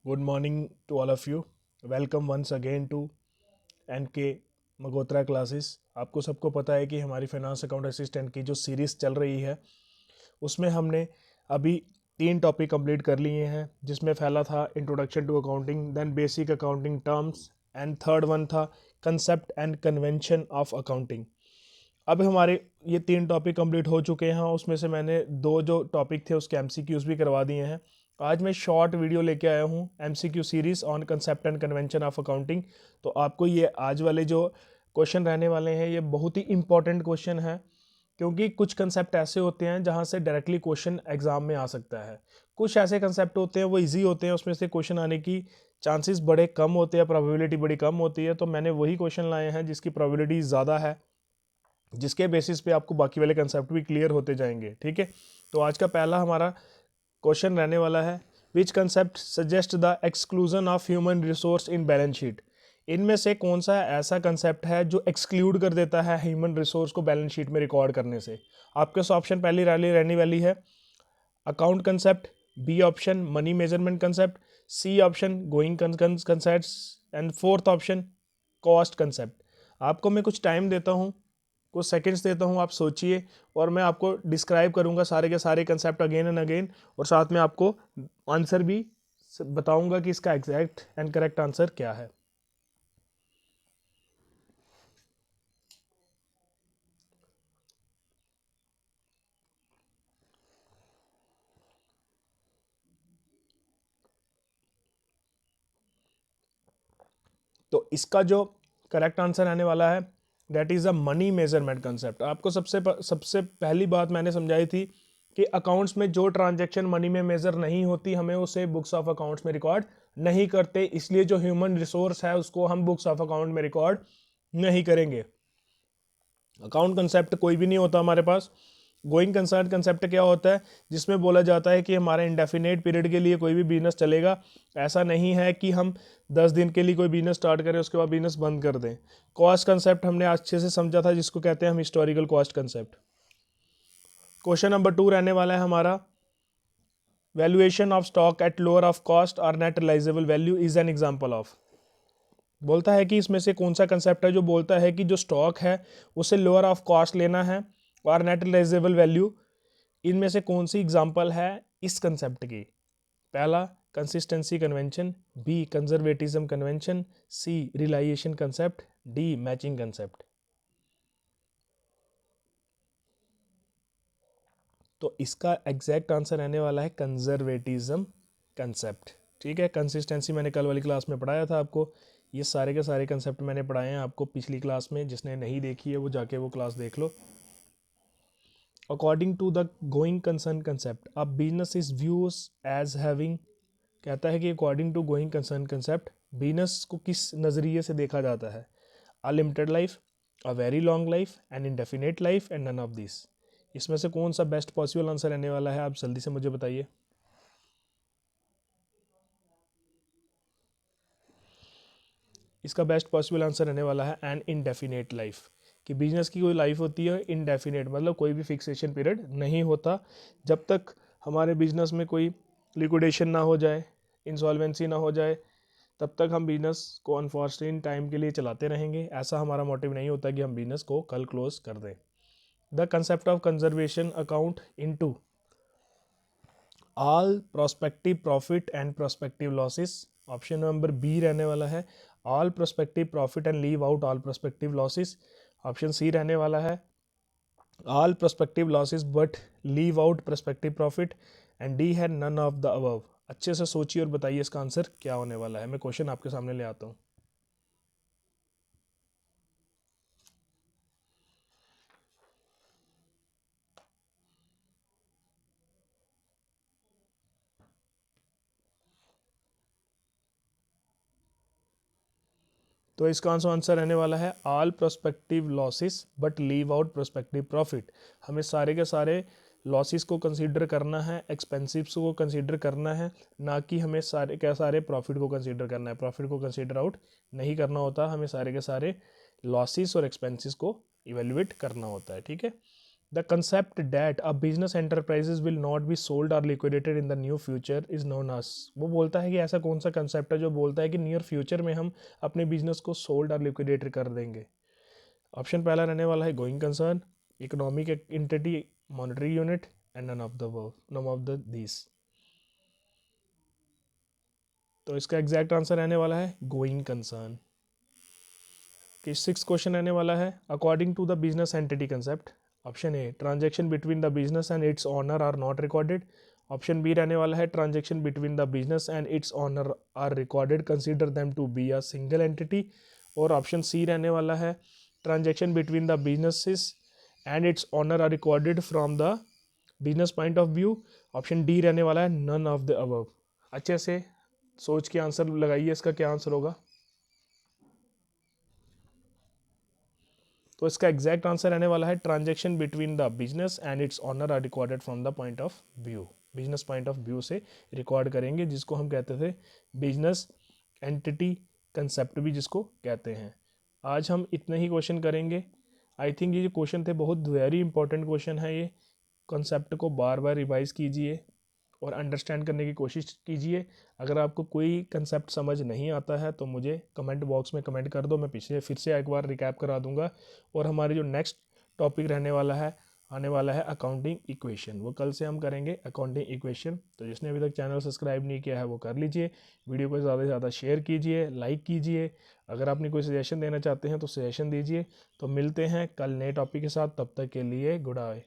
Good morning to all of you. Welcome once again to NK Magotra classes. आपको सबको पता है कि हमारी फाइनेंस अकाउंट असिस्टेंट की जो सीरीज़ चल रही है उसमें हमने अभी 3 टॉपिक कंप्लीट कर लिए हैं, जिसमें पहला था introduction to accounting, then basic accounting terms and third one था concept and convention of accounting. अब हमारे ये 3 टॉपिक कंप्लीट हो चुके हैं। उसमें से मैंने 2 जो टॉपिक थे उसके एमसीक्यूज़ भी करवा दिए हैं। आज मैं शॉर्ट वीडियो लेके आया हूँ MCQ series on concept and convention of accounting. तो आपको ये आज वाले जो क्वेश्चन रहने वाले हैं ये बहुत ही इंपॉर्टेंट क्वेश्चन है, क्योंकि कुछ कंसेप्ट ऐसे होते हैं जहाँ से डायरेक्टली क्वेश्चन एग्जाम में आ सकता है। कुछ ऐसे कंसेप्ट होते हैं वो इजी होते हैं, उसमें से क्वेश्चन आने की चांसेस बड़े कम होते हैं, प्रोबेबिलिटी बड़ी कम होती है। तो मैंने वही क्वेश्चन लाए हैं जिसकी प्रोबेबिलिटी ज़्यादा है, जिसके बेसिस पे आपको बाकी वाले कंसेप्ट भी क्लियर होते जाएंगे। ठीक है, तो आज का पहला हमारा क्वेश्चन रहने वाला है, which concept suggest the exclusion of human resource in balance sheet. इनमें से कौन सा ऐसा कंसेप्ट है जो एक्सक्लूड कर देता है ह्यूमन रिसोर्स को बैलेंस शीट में रिकॉर्ड करने से। आपके ऑप्शन पहली रैली रहने वाली है account concept, B option money measurement concept, C option going concept and fourth option cost concept. आपको मैं कुछ टाइम देता हूँ, कुछ सेकंड्स देता हूँ, आप सोचिए और मैं आपको डिस्क्राइब करूँगा सारे के सारे कंसेप्ट अगेन एंड अगेन, और साथ में आपको आंसर भी बताऊँगा कि इसका एग्जैक्ट एंड करेक्ट आंसर क्या है। तो इसका जो करेक्ट आंसर आने वाला है that is a money measurement concept. आपको सबसे पहली बात मैंने समझाई थी कि अकाउंट्स में जो ट्रांजैक्शन मनी में मेजर नहीं होती हमें उसे बुक्स ऑफ अकाउंट्स में रिकॉर्ड नहीं करते, इसलिए जो ह्यूमन रिसोर्स है उसको हम बुक्स ऑफ अकाउंट में रिकॉर्ड नहीं करेंगे। अकाउंट कंसेप्ट कोई भी नहीं होता हमारे पास। गोइंग कंसर्न कंसेप्ट क्या होता है, जिसमें बोला जाता है कि हमारा इंडेफिनेट पीरियड के लिए कोई भी बिजनेस चलेगा। ऐसा नहीं है कि हम 10 दिन के लिए कोई बिजनेस स्टार्ट करें उसके बाद बिजनेस बंद कर दें। कॉस्ट कंसेप्ट हमने अच्छे से समझा था, जिसको कहते हैं हम historical cost concept. Question number 2 रहने वाला है हमारा, valuation of stock at lower of cost और net realisable value is an example of. बोलता है कि इसमें से कौन सा कंसेप्ट है जो बोलता है कि जो स्टॉक है उसे लोअर ऑफ कॉस्ट लेना है और नेट रिलाइजेबल वैल्यू, इनमें से कौन सी एग्जांपल है इस कंसेप्ट की। पहला consistency convention, B conservatism convention, C realisation concept, D matching concept. तो इसका एग्जैक्ट आंसर रहने वाला है कंजर्वेटिज्म कंसेप्ट। ठीक है, कंसिस्टेंसी मैंने कल वाली क्लास में पढ़ाया था आपको। ये सारे के सारे कंसेप्ट मैंने पढ़ाए हैं आपको पिछली क्लास में, जिसने नहीं देखी है वो जाके वो क्लास देख लो। According to the going concern concept a business is views as having, कहता है कि according to going concern concept business को किस नज़रिए से देखा जाता है। A limited life, a very long life, an indefinite life and none of this. इसमें से कौन सा बेस्ट पॉसिबल आंसर रहने वाला है, आप जल्दी से मुझे बताइए। इसका बेस्ट पॉसिबल आंसर रहने वाला है एन इनडेफिनेट लाइफ, कि बिजनेस की कोई लाइफ होती है इनडेफिनेट, मतलब कोई भी फिक्सेशन पीरियड नहीं होता। जब तक हमारे बिजनेस में कोई लिक्विडेशन ना हो जाए, इंसॉल्वेंसी ना हो जाए, तब तक हम बिजनेस को अनफॉर्चुनेट टाइम के लिए चलाते रहेंगे। ऐसा हमारा मोटिव नहीं होता कि हम बिजनेस को कल क्लोज कर दें। The concept of conservation account into all prospective profit and prospective losses. Option number B रहने वाला है all prospective profit and leave out all prospective losses. Option C रहने वाला है all prospective losses but leave out prospective profit, and D है none of the above. अच्छे से सोचिए और बताइए इसका आंसर क्या होने वाला है। मैं क्वेश्चन आपके सामने ले आता हूँ। तो इसका आंसर रहने वाला है all prospective losses but leave out prospective profit. हमें सारे के सारे लॉसेस को कंसीडर करना है, एक्सपेंसिव्स को कंसीडर करना है, ना कि हमें सारे के सारे प्रॉफिट को कंसीडर करना है। प्रॉफिट को कंसीडर आउट नहीं करना होता, हमें सारे के सारे लॉसेस और एक्सपेंसेस को इवेल्युएट करना होता है। ठीक है, the concept that a business enterprises will not be sold or liquidated in the new future is known as. वो बोलता है कि ऐसा कौन सा कंसेप्ट है जो बोलता है कि नियर फ्यूचर में हम अपने बिजनेस को सोल्ड और लिक्विडेट कर देंगे। ऑप्शन पहला रहने वाला है going concern, economic entity, monetary unit and none of the this. तो इसका एग्जैक्ट आंसर रहने वाला है गोइंग कंसर्न। कि 6 क्वेश्चन रहने वाला है according to the business entity concept. Option A transaction between the business and its owner are not recorded. Option B रहने वाला है transaction between the business and its owner are recorded, consider them to be a single entity. और option C रहने वाला है transaction between the businesses and its owner are recorded from the business point of view. Option D रहने वाला है none of the above. अच्छे से सोच के आंसर लगाइए, इसका क्या आंसर होगा। तो इसका एग्जैक्ट आंसर रहने वाला है transaction between the business and its owner are recorded from the point of view. Business point of view से रिकॉर्ड करेंगे, जिसको हम कहते थे बिजनेस एंटिटी कंसेप्ट भी जिसको कहते हैं। आज हम इतने ही क्वेश्चन करेंगे। आई थिंक ये जो क्वेश्चन थे बहुत वेरी इंपॉर्टेंट क्वेश्चन है। ये कॉन्सेप्ट को बार बार रिवाइज कीजिए और अंडरस्टैंड करने की कोशिश कीजिए। अगर आपको कोई कंसेप्ट समझ नहीं आता है तो मुझे कमेंट बॉक्स में कमेंट कर दो, मैं पीछे फिर से एक बार रिकैप करा दूंगा। और हमारे जो नेक्स्ट टॉपिक रहने वाला है आने वाला है अकाउंटिंग इक्वेशन, वो कल से हम करेंगे अकाउंटिंग इक्वेशन। तो जिसने अभी तक चैनल सब्सक्राइब नहीं किया है वो कर लीजिए, वीडियो को ज़्यादा से ज़्यादा शेयर कीजिए, लाइक कीजिए। अगर आपने कोई सजेशन देना चाहते हैं तो सजेशन दीजिए। तो मिलते हैं कल नए टॉपिक के साथ, तब तक के लिए गुड बाय।